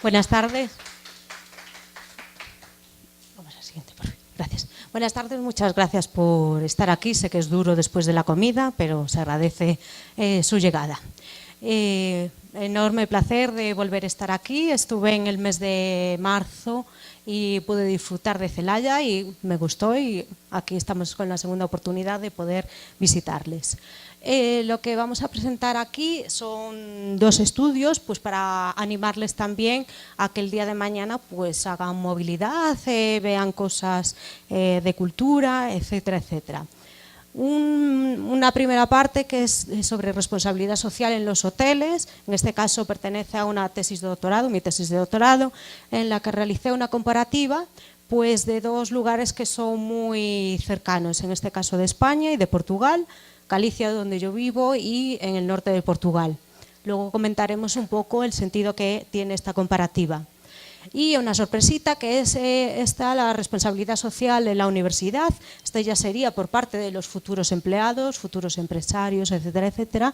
Buenas tardes. Vamos al siguiente, por favor. Gracias. Buenas tardes, muchas gracias por estar aquí. Sé que es duro después de la comida, pero se agradece su llegada. Enorme placer de volver a estar aquí. Estuve en el mes de marzo y pude disfrutar de Celaya y me gustó, y aquí estamos con la segunda oportunidad de poder visitarles. Lo que vamos a presentar aquí son dos estudios, pues para animarles también a que el día de mañana pues hagan movilidad, vean cosas de cultura, etcétera, etcétera. Una primera parte que es sobre responsabilidad social en los hoteles. En este caso pertenece a una tesis de doctorado, mi tesis de doctorado, en la que realicé una comparativa pues de dos lugares que son muy cercanos, en este caso de España y de Portugal, Galicia, donde yo vivo, y en el norte de Portugal. Luego comentaremos un poco el sentido que tiene esta comparativa. Y una sorpresita, que es la responsabilidad social en la universidad. Esta ya sería por parte de los futuros empleados, futuros empresarios, etcétera, etcétera,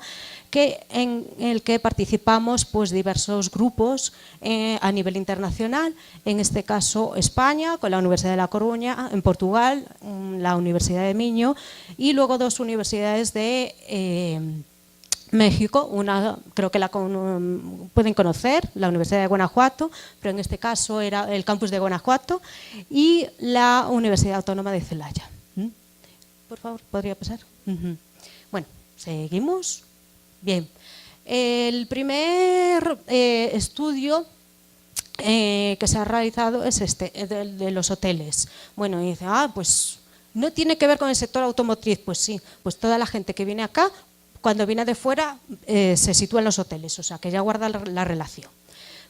en el que participamos pues diversos grupos a nivel internacional, en este caso España, con la Universidad de La Coruña, en Portugal, la Universidad de Miño, y luego dos universidades de México, una creo que la pueden conocer, la Universidad de Guanajuato, pero en este caso era el campus de Guanajuato, y la Universidad Autónoma de Celaya. Por favor, ¿podría pasar? Bueno, seguimos. Bien, el primer estudio que se ha realizado es este, de los hoteles. Bueno, y dice, pues no tiene que ver con el sector automotriz. Pues sí, pues toda la gente que viene acá, cuando viene de fuera, se sitúa en los hoteles, o sea que ya guarda la relación.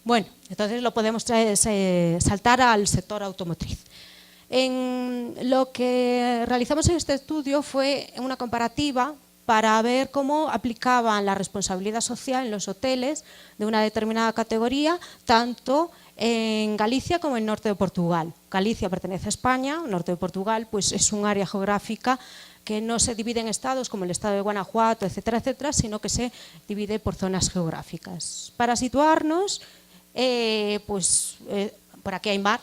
Bueno, entonces lo podemos saltar al sector automotriz. Lo que realizamos en este estudio fue una comparativa para ver cómo aplicaban la responsabilidad social en los hoteles de una determinada categoría, tanto en Galicia como en el norte de Portugal. Galicia pertenece a España, el norte de Portugal pues es un área geográfica que no se divide en estados como el estado de Guanajuato, etcétera, etcétera, sino que se divide por zonas geográficas. Para situarnos, por aquí hay mar,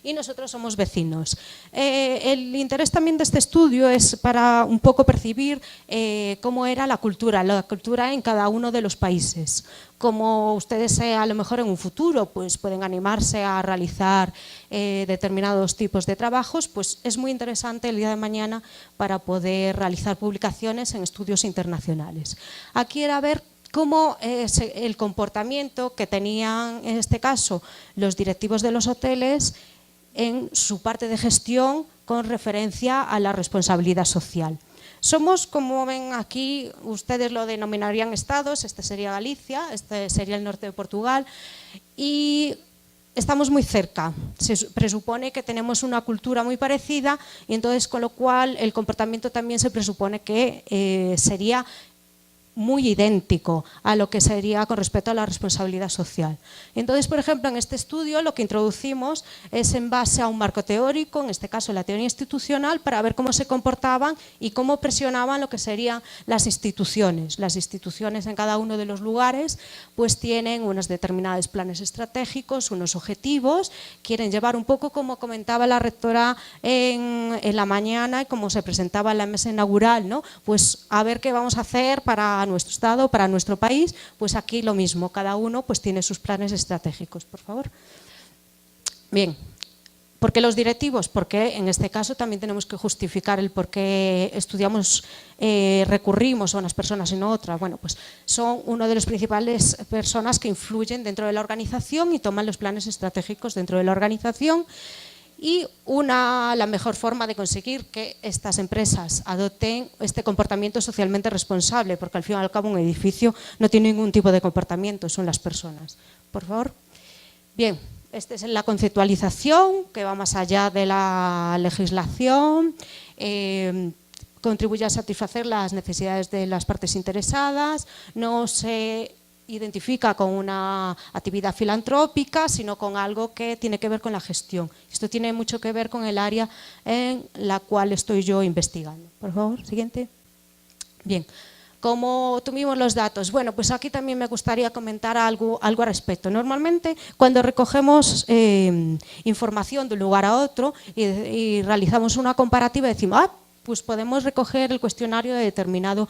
y nosotros somos vecinos. El interés también de este estudio es para un poco percibir cómo era la cultura en cada uno de los países. Como ustedes a lo mejor en un futuro pues pueden animarse a realizar determinados tipos de trabajos, pues es muy interesante el día de mañana para poder realizar publicaciones en estudios internacionales. Aquí era ver cómo el comportamiento que tenían en este caso los directivos de los hoteles en su parte de gestión con referencia a la responsabilidad social. Somos, como ven aquí, ustedes lo denominarían estados, este sería Galicia, este sería el norte de Portugal, y estamos muy cerca. Se presupone que tenemos una cultura muy parecida, y entonces con lo cual el comportamiento también se presupone que sería muy idéntico a lo que sería con respecto a la responsabilidad social. Entonces, por ejemplo, en este estudio lo que introducimos es en base a un marco teórico, en este caso la teoría institucional, para ver cómo se comportaban y cómo presionaban lo que serían las instituciones. Las instituciones en cada uno de los lugares pues tienen unos determinados planes estratégicos, unos objetivos, quieren llevar un poco, como comentaba la rectora en la mañana y como se presentaba en la mesa inaugural, ¿no? Pues a ver qué vamos a hacer para nuestro estado, para nuestro país, pues aquí lo mismo, cada uno pues tiene sus planes estratégicos, por favor. Bien, ¿por qué los directivos? Porque en este caso también tenemos que justificar el por qué estudiamos, recurrimos a unas personas y no a otras. Bueno, pues son una de las principales personas que influyen dentro de la organización y toman los planes estratégicos dentro de la organización. Y la mejor forma de conseguir que estas empresas adopten este comportamiento socialmente responsable, porque al fin y al cabo un edificio no tiene ningún tipo de comportamiento, son las personas. Por favor. Bien, esta es la conceptualización que va más allá de la legislación, contribuye a satisfacer las necesidades de las partes interesadas, no se identifica con una actividad filantrópica, sino con algo que tiene que ver con la gestión. Esto tiene mucho que ver con el área en la cual estoy yo investigando. Por favor, siguiente. Bien, ¿Cómo tuvimos los datos? Bueno, pues aquí también me gustaría comentar algo al respecto. Normalmente, cuando recogemos información de un lugar a otro y realizamos una comparativa, decimos, pues podemos recoger el cuestionario de determinada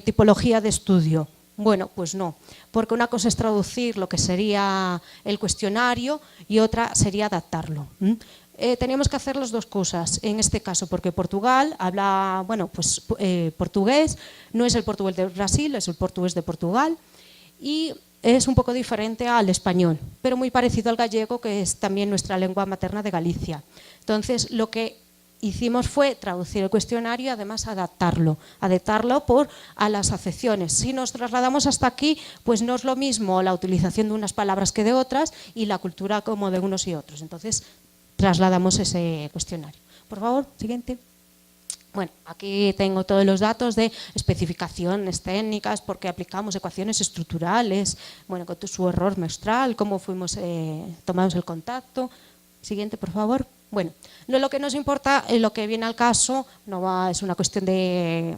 tipología de estudio. Bueno, pues no, porque una cosa es traducir lo que sería el cuestionario y otra sería adaptarlo. Teníamos que hacer las dos cosas, en este caso, porque Portugal habla, bueno, pues portugués, no es el portugués de Brasil, es el portugués de Portugal, y es un poco diferente al español, pero muy parecido al gallego, que es también nuestra lengua materna de Galicia. Entonces, lo que hicimos fue traducir el cuestionario y además adaptarlo a las acepciones. Si nos trasladamos hasta aquí, pues no es lo mismo la utilización de unas palabras que de otras y la cultura como de unos y otros. Entonces, trasladamos ese cuestionario. Por favor, siguiente. Bueno, aquí tengo todos los datos de especificaciones técnicas, por qué aplicamos ecuaciones estructurales, bueno, con su error menstrual, cómo tomamos el contacto. Siguiente, por favor. Bueno, lo que nos importa, lo que viene al caso, es una cuestión de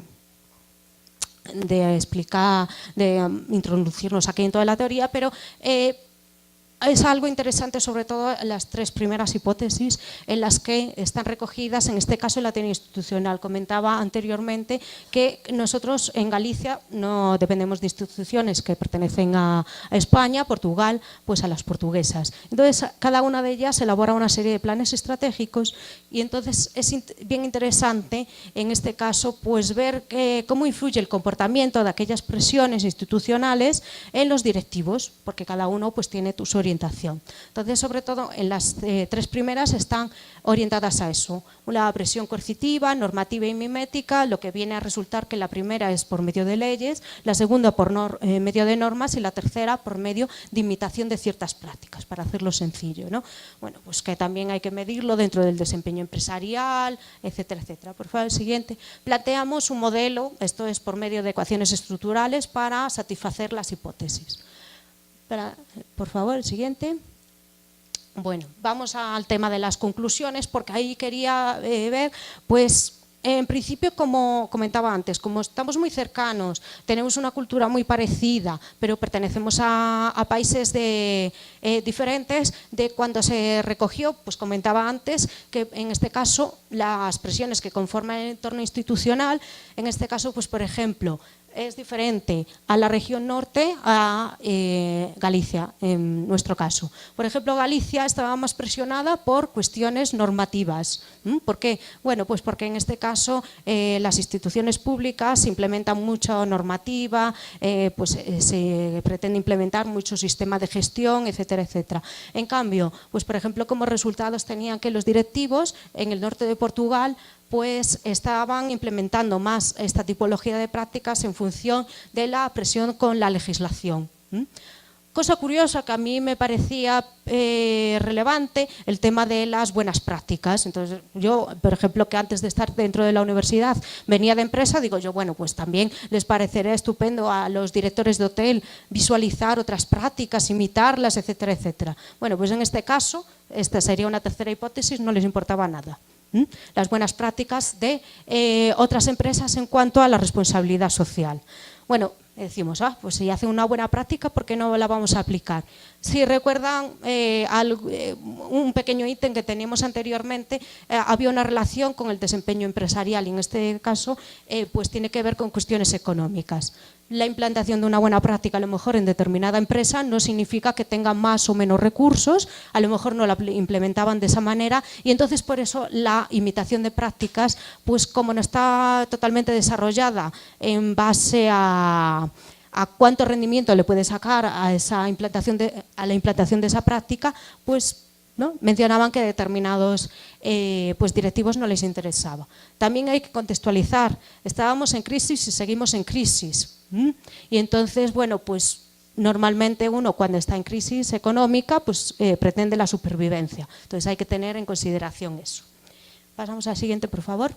explicar, de introducirnos aquí en toda la teoría, pero es algo interesante, sobre todo las tres primeras hipótesis en las que están recogidas, en este caso en la teoría institucional. Comentaba anteriormente que nosotros en Galicia no dependemos de instituciones que pertenecen a España, Portugal, pues a las portuguesas. Entonces, cada una de ellas elabora una serie de planes estratégicos y entonces es bien interesante en este caso pues ver cómo influye el comportamiento de aquellas presiones institucionales en los directivos, porque cada uno pues tiene su orientación. Entonces, sobre todo, en las tres primeras están orientadas a eso. La presión coercitiva, normativa y mimética, lo que viene a resultar que la primera es por medio de leyes, la segunda por medio de normas y la tercera por medio de imitación de ciertas prácticas, para hacerlo sencillo, ¿no? Bueno, pues que también hay que medirlo dentro del desempeño empresarial, etcétera, etcétera. Por favor, el siguiente. Planteamos un modelo, esto es por medio de ecuaciones estructurales, para satisfacer las hipótesis. Por favor, el siguiente. Bueno, vamos al tema de las conclusiones, porque ahí quería ver, pues, en principio, como comentaba antes, como estamos muy cercanos, tenemos una cultura muy parecida, pero pertenecemos a países diferentes, de cuando se recogió, pues comentaba antes, que en este caso las presiones que conforman el entorno institucional, en este caso, pues por ejemplo, es diferente a la región norte, a Galicia, en nuestro caso. Por ejemplo, Galicia estaba más presionada por cuestiones normativas. ¿Por qué? Bueno, pues porque en este caso las instituciones públicas implementan mucha normativa, pues se pretende implementar mucho sistema de gestión, etcétera, etcétera. En cambio, pues por ejemplo, como resultados tenían que los directivos en el norte de Portugal pues estaban implementando más esta tipología de prácticas en función de la presión con la legislación. Cosa curiosa que a mí me parecía relevante, el tema de las buenas prácticas. Entonces, yo, por ejemplo, que antes de estar dentro de la universidad venía de empresa, digo yo, bueno, pues también les parecerá estupendo a los directores de hotel visualizar otras prácticas, imitarlas, etcétera, etcétera. Bueno, pues en este caso, esta sería una tercera hipótesis, no les importaba nada. Las buenas prácticas de otras empresas en cuanto a la responsabilidad social. Bueno, decimos, pues si hacen una buena práctica, ¿por qué no la vamos a aplicar? Si recuerdan un pequeño ítem que teníamos anteriormente, había una relación con el desempeño empresarial y en este caso pues tiene que ver con cuestiones económicas. La implantación de una buena práctica a lo mejor en determinada empresa no significa que tenga más o menos recursos, a lo mejor no la implementaban de esa manera y entonces por eso la imitación de prácticas, pues como no está totalmente desarrollada en base a cuánto rendimiento le puede sacar a la implantación de esa práctica, pues ¿no? Mencionaban que determinados pues directivos no les interesaba. También hay que contextualizar, estábamos en crisis y seguimos en crisis. Y entonces, bueno, pues normalmente uno cuando está en crisis económica pues pretende la supervivencia. Entonces hay que tener en consideración eso. Pasamos al siguiente, por favor.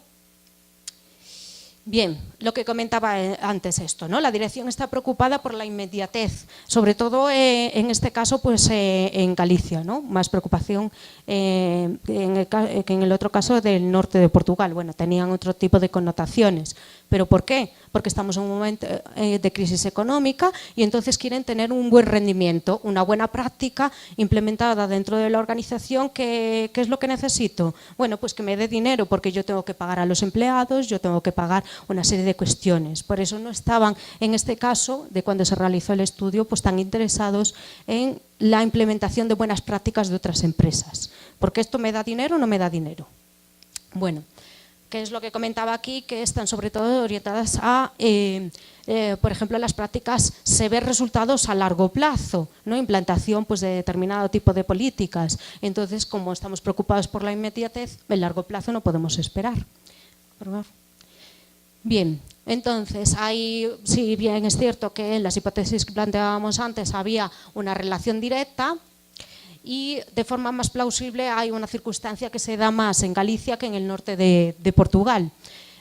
Bien, lo que comentaba antes esto, ¿no? La dirección está preocupada por la inmediatez, sobre todo en este caso pues en Galicia, ¿no? Más preocupación que en el otro caso del norte de Portugal. Bueno, tenían otro tipo de connotaciones, ¿Pero por qué? Porque estamos en un momento de crisis económica y entonces quieren tener un buen rendimiento, una buena práctica implementada dentro de la organización. ¿Qué es lo que necesito? Bueno, pues que me dé dinero, porque yo tengo que pagar a los empleados, yo tengo que pagar una serie de cuestiones. Por eso no estaban, en este caso, de cuando se realizó el estudio, pues tan interesados en la implementación de buenas prácticas de otras empresas. ¿Porque esto me da dinero o no me da dinero? Bueno, ¿qué es lo que comentaba aquí? Que están sobre todo orientadas a, por ejemplo, las prácticas, se ven resultados a largo plazo, ¿no? Implantación pues, de determinado tipo de políticas. Entonces, como estamos preocupados por la inmediatez, en largo plazo no podemos esperar. Por favor. Bien, entonces, si bien es cierto que en las hipótesis que planteábamos antes había una relación directa, y de forma más plausible hay una circunstancia que se da más en Galicia que en el norte de Portugal.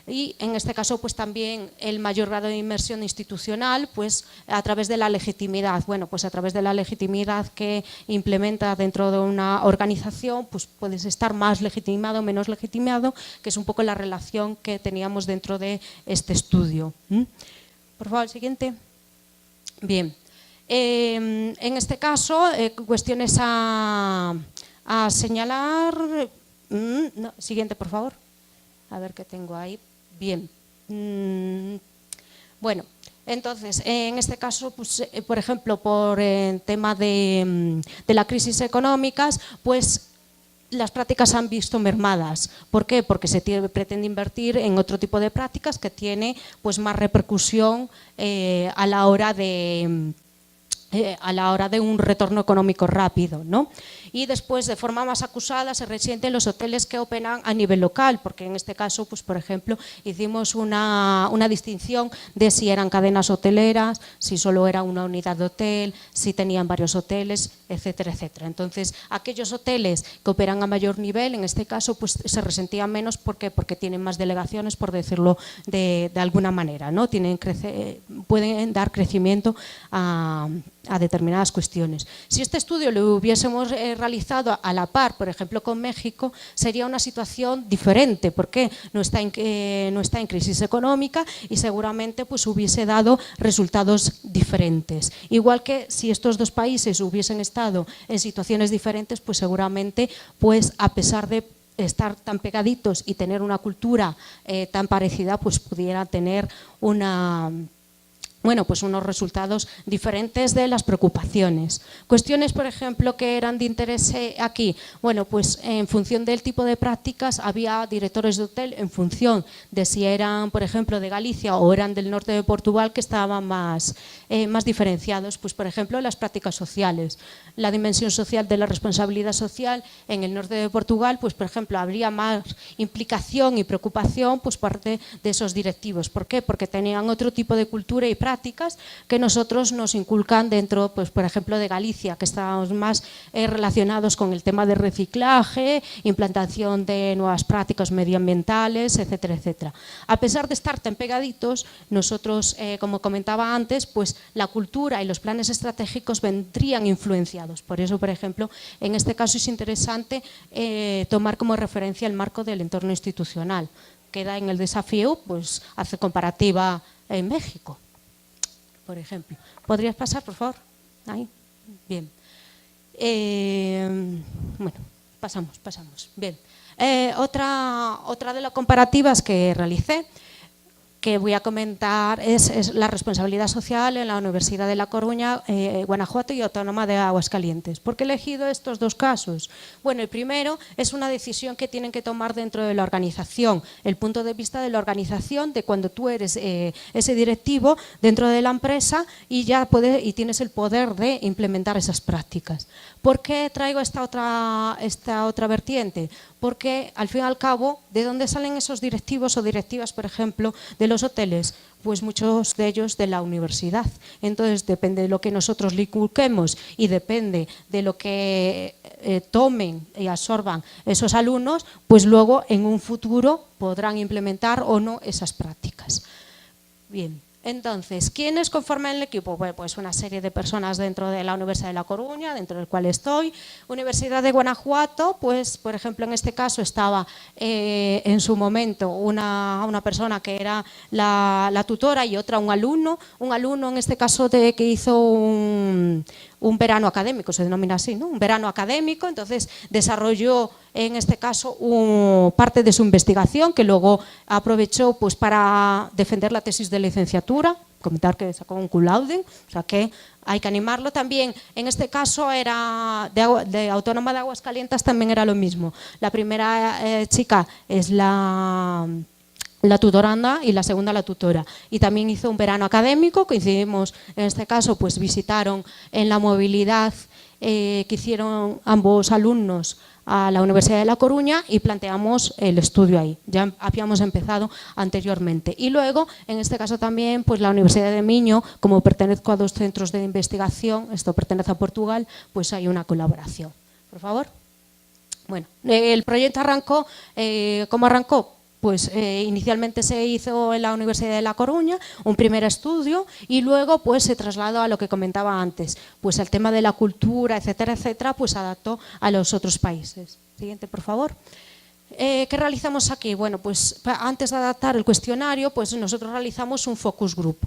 Y en este caso pues también el mayor grado de inmersión institucional pues a través de la legitimidad. Bueno, pues a través de la legitimidad que implementa dentro de una organización pues puedes estar más legitimado o menos legitimado, que es un poco la relación que teníamos dentro de este estudio. Por favor, el siguiente. Bien. En este caso, cuestiones a señalar. No, siguiente, por favor. A ver qué tengo ahí. Bien. Bueno, entonces, en este caso, pues, por ejemplo, por el tema de la crisis económicas, pues las prácticas se han visto mermadas. ¿Por qué? Porque se pretende invertir en otro tipo de prácticas que tiene pues, más repercusión a la hora de un retorno económico rápido, ¿no? Y después, de forma más acusada, se resienten los hoteles que operan a nivel local, porque en este caso, pues, por ejemplo, hicimos una distinción de si eran cadenas hoteleras, si solo era una unidad de hotel, si tenían varios hoteles, etcétera, etcétera. Entonces, aquellos hoteles que operan a mayor nivel, en este caso, pues se resentían menos. ¿Por qué? Porque tienen más delegaciones, por decirlo de alguna manera, ¿no? Pueden dar crecimiento a determinadas cuestiones. Si este estudio lo hubiésemos realizado a la par, por ejemplo, con México, sería una situación diferente, porque no está en crisis económica y seguramente pues, hubiese dado resultados diferentes. Igual que si estos dos países hubiesen estado en situaciones diferentes, pues seguramente, pues, a pesar de estar tan pegaditos y tener una cultura tan parecida, pues pudiera tener unos resultados diferentes de las preocupaciones. Cuestiones, por ejemplo, que eran de interés aquí. Bueno, pues en función del tipo de prácticas había directores de hotel en función de si eran, por ejemplo, de Galicia o eran del norte de Portugal, que estaban más diferenciados. Pues, por ejemplo, las prácticas sociales. La dimensión social de la responsabilidad social en el norte de Portugal, pues, por ejemplo, habría más implicación y preocupación pues, por parte de esos directivos. ¿Por qué? Porque tenían otro tipo de cultura y prácticas que nosotros nos inculcan dentro, pues, por ejemplo, de Galicia, que estábamos más relacionados con el tema de reciclaje, implantación de nuevas prácticas medioambientales, etcétera, etcétera. A pesar de estar tan pegaditos, nosotros, como comentaba antes, pues la cultura y los planes estratégicos vendrían influenciados. Por eso, por ejemplo, en este caso es interesante tomar como referencia el marco del entorno institucional. Queda en el desafío, pues, hacer comparativa en México, por ejemplo. ¿Podrías pasar, por favor? Ahí. Bien. Bueno, pasamos. Bien. Otra de las comparativas que realicé, que voy a comentar, es la responsabilidad social en la Universidad de La Coruña, Guanajuato y Autónoma de Aguascalientes. ¿Por qué he elegido estos dos casos? Bueno, el primero es una decisión que tienen que tomar dentro de la organización, el punto de vista de la organización, de cuando tú eres ese directivo dentro de la empresa y tienes el poder de implementar esas prácticas. ¿Por qué traigo esta otra vertiente? Porque al fin y al cabo, ¿de dónde salen esos directivos o directivas, por ejemplo, de los hoteles? Pues muchos de ellos de la universidad. Entonces depende de lo que nosotros le inculquemos y depende de lo que tomen y absorban esos alumnos, pues luego en un futuro podrán implementar o no esas prácticas. Bien. Entonces, ¿quiénes conforman el equipo? Bueno, pues una serie de personas dentro de la Universidad de La Coruña, dentro del cual estoy. Universidad de Guanajuato, pues por ejemplo en este caso estaba en su momento una persona que era la tutora y otra un alumno en este caso que hizo un verano académico, se denomina así, ¿no? Un verano académico, entonces desarrolló en este caso parte de su investigación que luego aprovechó pues, para defender la tesis de licenciatura, comentar que sacó un cum laude, o sea que hay que animarlo también. En este caso era de Autónoma de Aguascalientes, también era lo mismo. La primera chica es la tutoranda y la segunda la tutora. Y también hizo un verano académico, coincidimos en este caso, pues visitaron en la movilidad que hicieron ambos alumnos a la Universidad de La Coruña y planteamos el estudio ahí. Ya habíamos empezado anteriormente. Y luego, en este caso también, pues la Universidad de Miño, como pertenezco a 2 centros de investigación, esto pertenece a Portugal, pues hay una colaboración. Por favor. Bueno, el proyecto arrancó, ¿cómo arrancó? Pues inicialmente se hizo en la Universidad de La Coruña un primer estudio y luego pues se trasladó a lo que comentaba antes, pues el tema de la cultura, etcétera, etcétera, pues se adaptó a los otros países. Siguiente, por favor. ¿Qué realizamos aquí? Bueno, pues antes de adaptar el cuestionario, pues nosotros realizamos un focus group.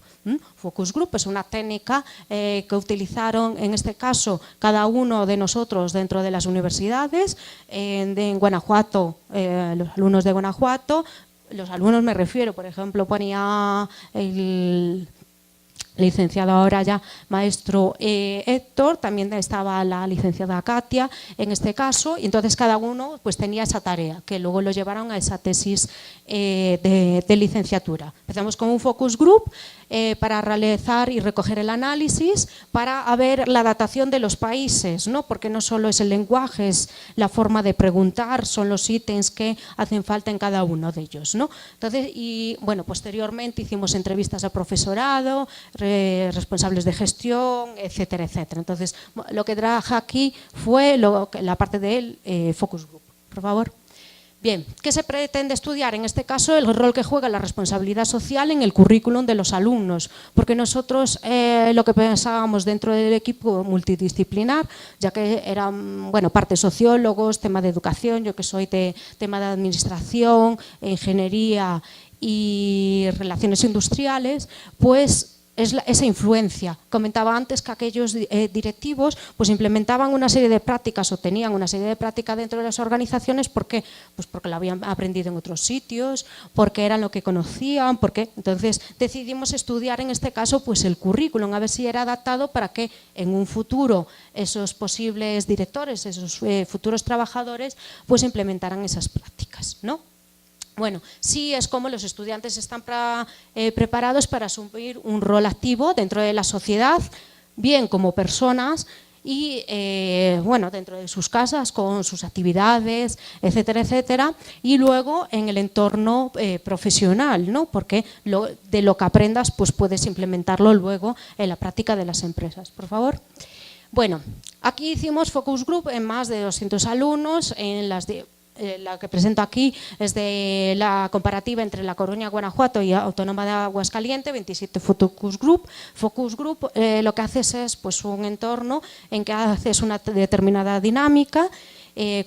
Focus group es una técnica que utilizaron, en este caso, cada uno de nosotros dentro de las universidades. En Guanajuato, los alumnos de Guanajuato, los alumnos me refiero, por ejemplo, ponía el licenciado ahora ya maestro Héctor, también estaba la licenciada Katia en este caso, y entonces cada uno pues tenía esa tarea, que luego lo llevaron a esa tesis de licenciatura. Empezamos con un focus group para realizar y recoger el análisis, para ver la datación de los países, ¿no? Porque no solo es el lenguaje, es la forma de preguntar, son los ítems que hacen falta en cada uno de ellos, ¿no? Entonces, y bueno, posteriormente hicimos entrevistas al profesorado, responsables de gestión, etcétera, etcétera. Entonces, lo que traje aquí fue la parte del focus group. Por favor. Bien, ¿qué se pretende estudiar? En este caso, el rol que juega la responsabilidad social en el currículum de los alumnos, porque nosotros lo que pensábamos dentro del equipo multidisciplinar, ya que eran, bueno, parte sociólogos, tema de educación, yo que soy de tema de administración, ingeniería y relaciones industriales, pues es esa influencia. Comentaba antes que aquellos directivos pues implementaban una serie de prácticas o tenían una serie de prácticas dentro de las organizaciones. ¿Por qué? Pues porque lo habían aprendido en otros sitios, porque eran lo que conocían, porque entonces decidimos estudiar en este caso pues el currículum, a ver si era adaptado para que en un futuro esos posibles directores, esos futuros trabajadores pues implementaran esas prácticas, ¿no? Bueno, sí es como los estudiantes están preparados para asumir un rol activo dentro de la sociedad, bien como personas y bueno, dentro de sus casas con sus actividades, etcétera, etcétera, y luego en el entorno profesional, ¿no? Porque de lo que aprendas pues puedes implementarlo luego en la práctica de las empresas. Por favor. Bueno, aquí hicimos focus group en más de 200 alumnos, en la que presento aquí es de la comparativa entre La Coruña, Guanajuato y Autónoma de Aguascalientes, 27 focus group. Focus group lo que haces es pues, un entorno en que haces una determinada dinámica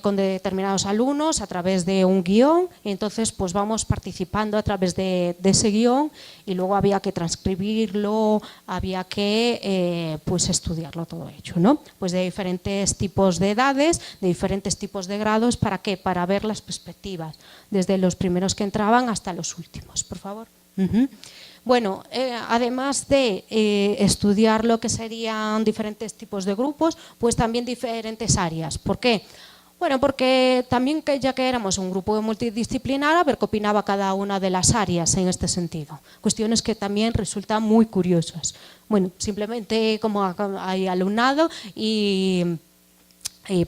con determinados alumnos a través de un guión, y entonces pues vamos participando a través de ese guión y luego había que transcribirlo, había que pues estudiarlo todo ello, ¿no? Pues de diferentes tipos de edades, de diferentes tipos de grados, ¿para qué? Para ver las perspectivas, desde los primeros que entraban hasta los últimos, por favor. Bueno, además de estudiar lo que serían diferentes tipos de grupos, pues también diferentes áreas. ¿Por qué? Bueno, porque también ya que éramos un grupo multidisciplinar, a ver qué opinaba cada una de las áreas en este sentido. Cuestiones que también resultan muy curiosas. Bueno, simplemente como hay alumnado y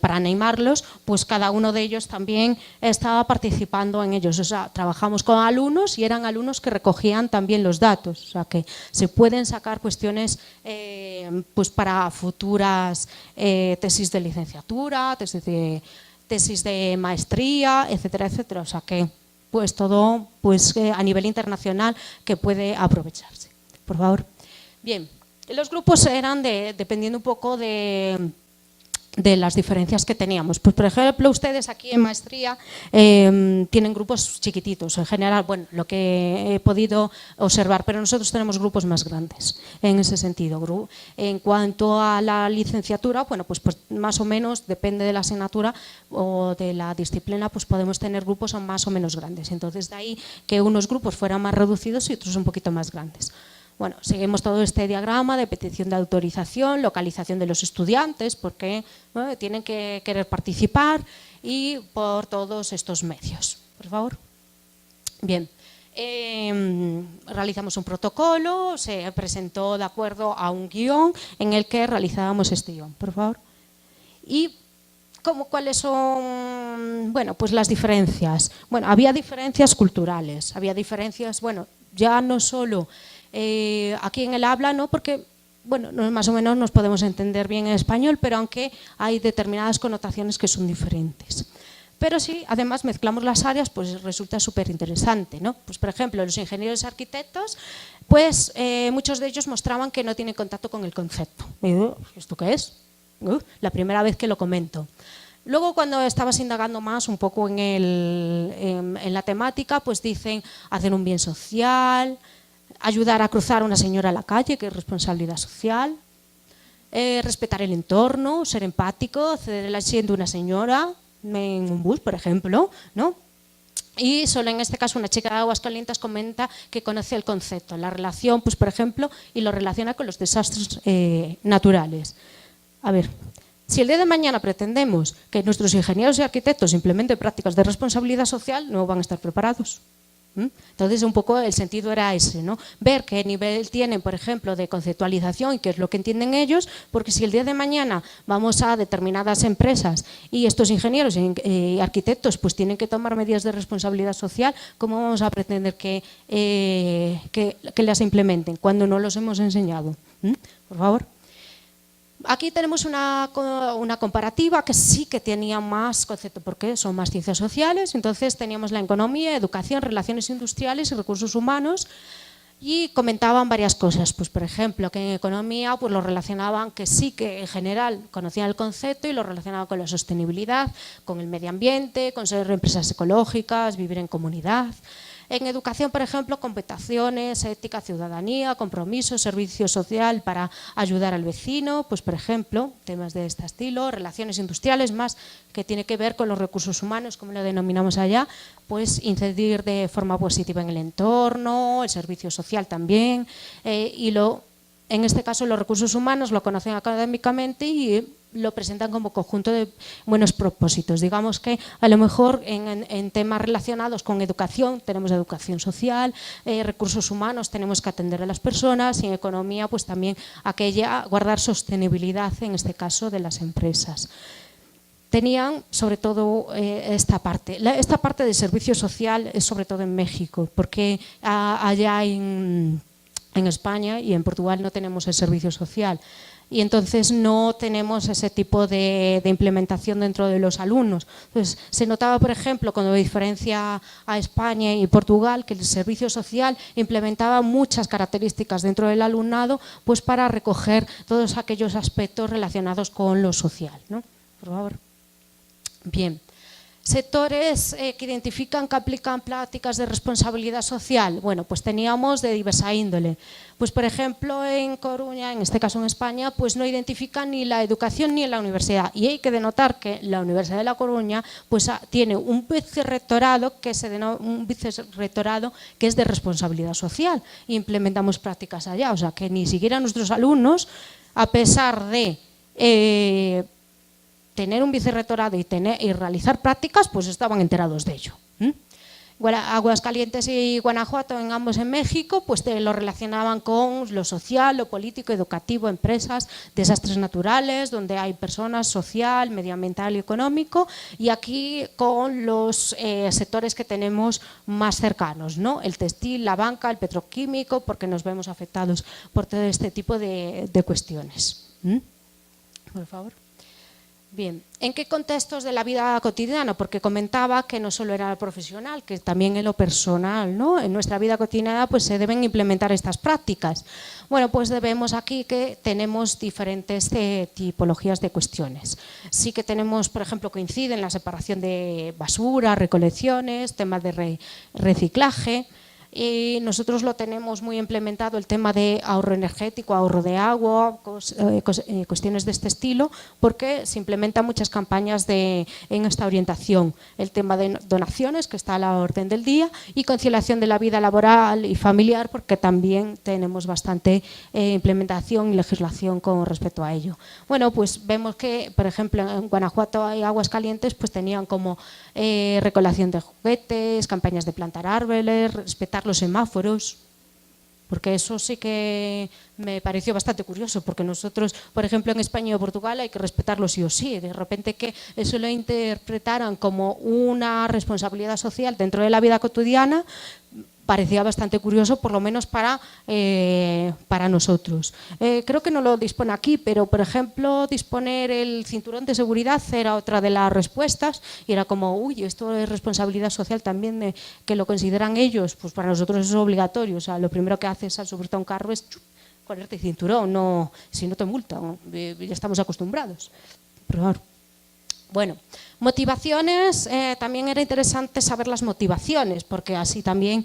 para animarlos, pues cada uno de ellos también estaba participando en ellos. O sea, trabajamos con alumnos y eran alumnos que recogían también los datos. O sea, que se pueden sacar cuestiones pues para futuras tesis de licenciatura, tesis de maestría, etcétera, etcétera. O sea, que pues todo pues, a nivel internacional que puede aprovecharse. por favor. Bien, los grupos eran dependiendo un poco de las diferencias que teníamos. Pues, por ejemplo, ustedes aquí en maestría tienen grupos chiquititos, en general, bueno, lo que he podido observar, pero nosotros tenemos grupos más grandes, en ese sentido. En cuanto a la licenciatura, bueno, pues más o menos, depende de la asignatura o de la disciplina, pues podemos tener grupos más o menos grandes. Entonces, de ahí que unos grupos fueran más reducidos y otros un poquito más grandes. Bueno, seguimos todo este diagrama de petición de autorización, localización de los estudiantes, porque tienen que querer participar, y por todos estos medios. Por favor. Bien, realizamos un protocolo, se presentó de acuerdo a un guión en el que realizábamos este guión. Por favor. Y ¿cuáles son? Bueno, pues las diferencias. Bueno, había diferencias culturales, había diferencias, bueno, ya no solo aquí en el habla, ¿no? Porque bueno, más o menos nos podemos entender bien en español, pero aunque hay determinadas connotaciones que son diferentes. Pero sí, además mezclamos las áreas, pues resulta súper interesante, ¿no? Pues por ejemplo, los ingenieros y arquitectos, pues muchos de ellos mostraban que no tienen contacto con el concepto. Y digo, ¿esto qué es? La primera vez que lo comento. Luego, cuando estabas indagando más un poco en la temática, pues dicen hacer un bien social, ayudar a cruzar a una señora a la calle, que es responsabilidad social, respetar el entorno, ser empático, ceder el asiento a una señora en un bus, por ejemplo, ¿no? Y solo en este caso una chica de Aguascalientes comenta que conoce el concepto, la relación, pues por ejemplo, y lo relaciona con los desastres naturales. A ver, si el día de mañana pretendemos que nuestros ingenieros y arquitectos implementen prácticas de responsabilidad social, no van a estar preparados. Entonces, un poco el sentido era ese, ¿no? Ver qué nivel tienen, por ejemplo, de conceptualización y qué es lo que entienden ellos, porque si el día de mañana vamos a determinadas empresas y estos ingenieros y arquitectos pues tienen que tomar medidas de responsabilidad social, ¿cómo vamos a pretender que las implementen cuando no los hemos enseñado? Por favor. Aquí tenemos una comparativa que sí que tenía más concepto, porque son más ciencias sociales. Entonces teníamos la economía, educación, relaciones industriales y recursos humanos, y comentaban varias cosas. Pues por ejemplo, que en economía pues lo relacionaban, que sí que en general conocían el concepto y lo relacionaban con la sostenibilidad, con el medio ambiente, con ser empresas ecológicas, vivir en comunidad. En educación, por ejemplo, computaciones, ética, ciudadanía, compromiso, servicio social para ayudar al vecino, pues por ejemplo, temas de este estilo, relaciones industriales, más que tiene que ver con los recursos humanos, como lo denominamos allá, pues incidir de forma positiva en el entorno, el servicio social también, en este caso los recursos humanos lo conocen académicamente y lo presentan como conjunto de buenos propósitos. Digamos que a lo mejor en temas relacionados con educación tenemos educación social, recursos humanos tenemos que atender a las personas, y en economía pues también guardar sostenibilidad, en este caso de las empresas. Tenían sobre todo esta parte de servicio social es sobre todo en México, porque allá en España y en Portugal no tenemos el servicio social. Y entonces no tenemos ese tipo de implementación dentro de los alumnos. Entonces, se notaba, por ejemplo, cuando diferencia a España y Portugal, que el servicio social implementaba muchas características dentro del alumnado, pues para recoger todos aquellos aspectos relacionados con lo social, ¿no? Por favor. Bien. Sectores que identifican que aplican prácticas de responsabilidad social. Bueno, pues teníamos de diversa índole. Pues por ejemplo en Coruña, en este caso en España, pues no identifican ni la educación ni la universidad. Y hay que denotar que la Universidad de La Coruña pues tiene un vicerrectorado que es de responsabilidad social. E implementamos prácticas allá, o sea que ni siquiera nuestros alumnos, a pesar de tener un vicerrectorado y realizar prácticas, pues estaban enterados de ello. Aguascalientes y Guanajuato, en ambos en México, pues lo relacionaban con lo social, lo político, educativo, empresas, desastres naturales, donde hay personas, social, medioambiental y económico, y aquí con los sectores que tenemos más cercanos, ¿no? El textil, la banca, el petroquímico, porque nos vemos afectados por todo este tipo de cuestiones. Por favor. Bien, ¿en qué contextos de la vida cotidiana? Porque comentaba que no solo era lo profesional, que también en lo personal, ¿no? En nuestra vida cotidiana pues se deben implementar estas prácticas. Bueno, pues vemos aquí que tenemos diferentes tipologías de cuestiones. Sí que tenemos, por ejemplo, coinciden la separación de basura, recolecciones, temas de reciclaje. Y nosotros lo tenemos muy implementado, el tema de ahorro energético, ahorro de agua, cuestiones de este estilo, porque se implementan muchas campañas en esta orientación. El tema de donaciones, que está a la orden del día, y conciliación de la vida laboral y familiar, porque también tenemos bastante implementación y legislación con respecto a ello. Bueno, pues vemos que, por ejemplo, en Guanajuato y Aguascalientes, pues tenían como recolección de juguetes, campañas de plantar árboles, respetar los semáforos, porque eso sí que me pareció bastante curioso, porque nosotros, por ejemplo, en España o Portugal hay que respetarlos sí o sí. De repente que eso lo interpretaran como una responsabilidad social dentro de la vida cotidiana, parecía bastante curioso, por lo menos para nosotros. Creo que no lo dispone aquí, pero por ejemplo disponer el cinturón de seguridad era otra de las respuestas y era como, uy, esto es responsabilidad social también, que lo consideran ellos, pues para nosotros es obligatorio. O sea, lo primero que haces al subirte a un carro es ponerte el cinturón, no, si no te multan, ya estamos acostumbrados. Pero claro. Bueno, motivaciones, también era interesante saber las motivaciones, porque así también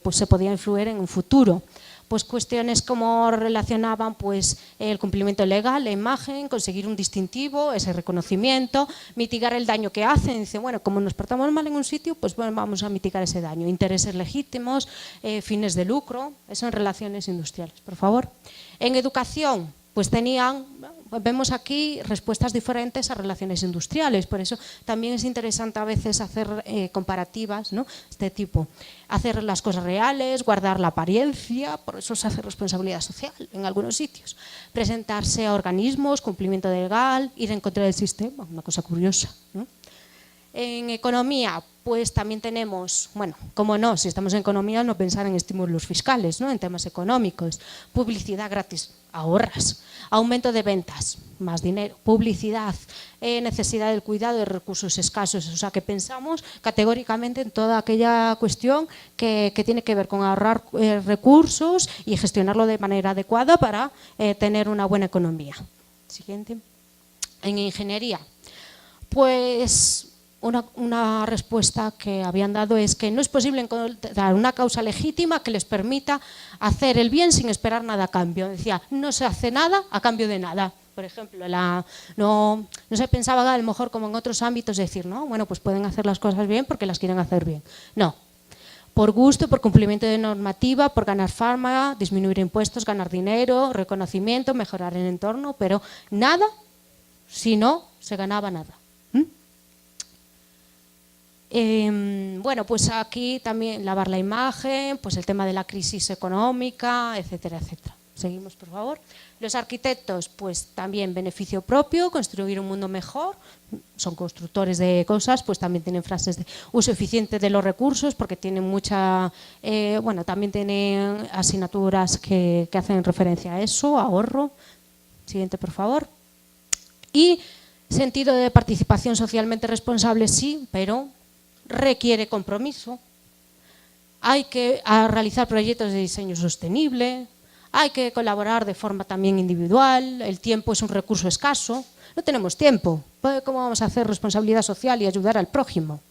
pues se podía influir en un futuro. Pues cuestiones como relacionaban pues, el cumplimiento legal, la imagen, conseguir un distintivo, ese reconocimiento, mitigar el daño que hacen. Dice, bueno, como nos portamos mal en un sitio, pues bueno, vamos a mitigar ese daño. Intereses legítimos, fines de lucro, eso en relaciones industriales, por favor. En educación, pues tenían, vemos aquí respuestas diferentes a relaciones industriales, por eso también es interesante a veces hacer comparativas, ¿no? Este tipo, hacer las cosas reales, guardar la apariencia, por eso se hace responsabilidad social en algunos sitios, presentarse a organismos, cumplimiento legal, ir en contra del sistema, una cosa curiosa, ¿no? En economía, pues también tenemos, bueno, cómo no, si estamos en economía no pensar en estímulos fiscales, ¿no? En temas económicos, publicidad gratis, ahorras, aumento de ventas, más dinero, publicidad, necesidad del cuidado de recursos escasos, o sea que pensamos categóricamente en toda aquella cuestión que tiene que ver con ahorrar recursos y gestionarlo de manera adecuada para tener una buena economía. Siguiente. En ingeniería, pues una respuesta que habían dado es que no es posible encontrar una causa legítima que les permita hacer el bien sin esperar nada a cambio. Decía, no se hace nada a cambio de nada. Por ejemplo, no se pensaba a lo mejor como en otros ámbitos decir, no, bueno, pues pueden hacer las cosas bien porque las quieren hacer bien. No, por gusto, por cumplimiento de normativa, por ganar fama, disminuir impuestos, ganar dinero, reconocimiento, mejorar el entorno, pero nada si no se ganaba nada. Bueno, pues aquí también lavar la imagen, pues el tema de la crisis económica, etcétera, etcétera. Seguimos, por favor. Los arquitectos, pues también beneficio propio, construir un mundo mejor, son constructores de cosas, pues también tienen frases de uso eficiente de los recursos, porque tienen mucha, bueno, también tienen asignaturas que hacen referencia a eso, ahorro. Siguiente, por favor. Y sentido de participación socialmente responsable, sí, pero requiere compromiso, hay que realizar proyectos de diseño sostenible, hay que colaborar de forma también individual, el tiempo es un recurso escaso, no tenemos tiempo, ¿cómo vamos a hacer responsabilidad social y ayudar al prójimo?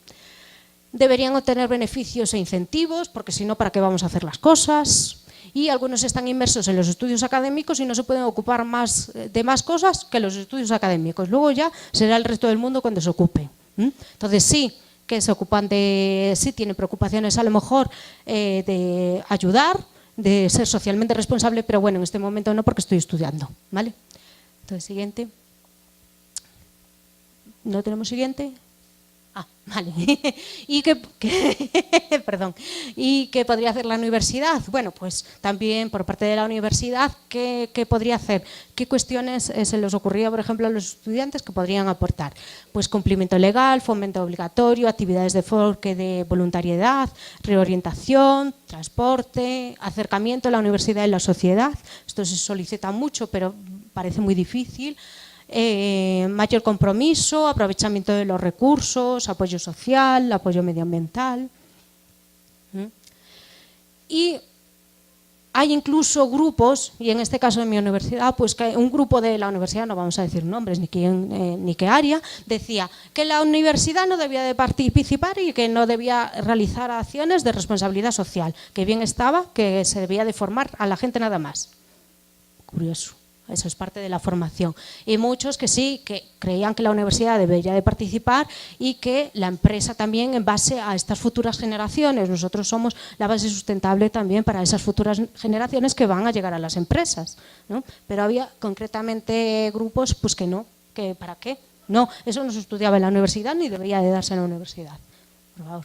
Deberían obtener beneficios e incentivos, porque si no, ¿para qué vamos a hacer las cosas? Y algunos están inmersos en los estudios académicos y no se pueden ocupar de más cosas que los estudios académicos. Luego ya será el resto del mundo cuando se ocupe. Entonces sí, que se ocupan sí tienen preocupaciones a lo mejor de ayudar, de ser socialmente responsable, pero bueno, en este momento no porque estoy estudiando, ¿vale? Entonces, siguiente. ¿No tenemos siguiente? Ah, vale. Perdón. ¿Y qué podría hacer la universidad? Bueno, pues también por parte de la universidad, ¿qué podría hacer? ¿Qué cuestiones se les ocurría, por ejemplo, a los estudiantes que podrían aportar? Pues cumplimiento legal, fomento obligatorio, actividades de enfoque de voluntariedad, reorientación, transporte, acercamiento a la universidad y la sociedad. Esto se solicita mucho, pero parece muy difícil. mayor compromiso, aprovechamiento de los recursos, apoyo social, apoyo medioambiental. Y hay incluso grupos, y en este caso en mi universidad, pues que un grupo de la universidad, no vamos a decir nombres ni quién ni qué área, decía que la universidad no debía de participar y que no debía realizar acciones de responsabilidad social, que bien estaba, que se debía de formar a la gente nada más. Curioso. Eso es parte de la formación. Y muchos que sí, que creían que la universidad debería de participar y que la empresa también en base a estas futuras generaciones. Nosotros somos la base sustentable también para esas futuras generaciones que van a llegar a las empresas, ¿no? Pero había concretamente grupos pues que no, que ¿para qué? No, eso no se estudiaba en la universidad ni debería de darse en la universidad. Por favor.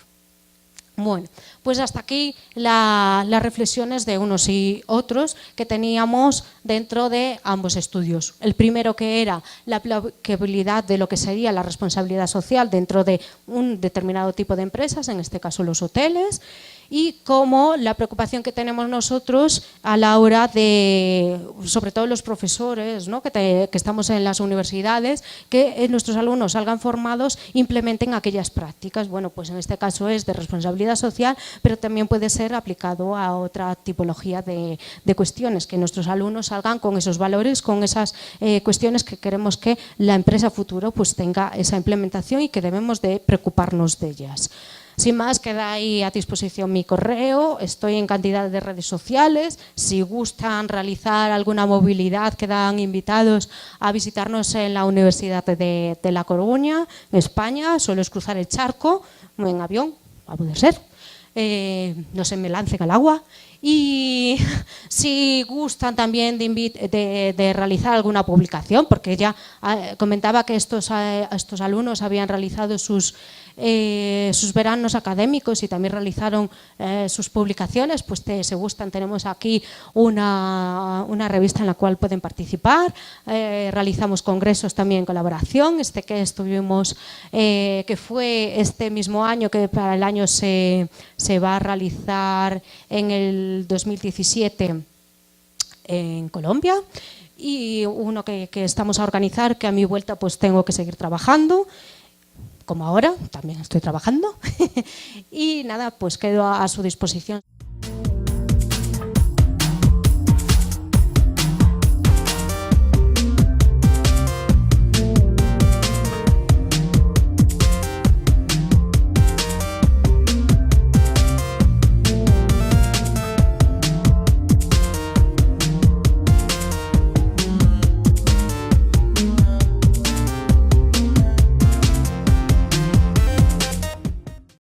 Bueno, pues hasta aquí las reflexiones de unos y otros que teníamos dentro de ambos estudios. El primero, que era la aplicabilidad de lo que sería la responsabilidad social dentro de un determinado tipo de empresas, en este caso los hoteles, y cómo la preocupación que tenemos nosotros a la hora de, sobre todo los profesores, ¿no? que estamos en las universidades, que nuestros alumnos salgan formados, implementen aquellas prácticas. Bueno, pues en este caso es de responsabilidad social, pero también puede ser aplicado a otra tipología de cuestiones, que nuestros alumnos salgan con esos valores, con esas cuestiones que queremos que la empresa futuro pues tenga esa implementación y que debemos de preocuparnos de ellas. Sin más, queda ahí a disposición mi correo, estoy en cantidad de redes sociales, si gustan realizar alguna movilidad quedan invitados a visitarnos en la Universidad de La Coruña, en España, solo es cruzar el charco en avión, va a poder ser, no se me lancen al agua. Y si gustan también de realizar alguna publicación, porque ya comentaba que estos alumnos habían realizado sus veranos académicos y también realizaron sus publicaciones, pues si gustan tenemos aquí una revista en la cual pueden participar, realizamos congresos también en colaboración, que estuvimos, que fue este mismo año, que para el año se va a realizar en el 2017 en Colombia, y uno que estamos a organizar, que a mi vuelta pues tengo que seguir trabajando, como ahora, también estoy trabajando y nada, pues quedo a su disposición.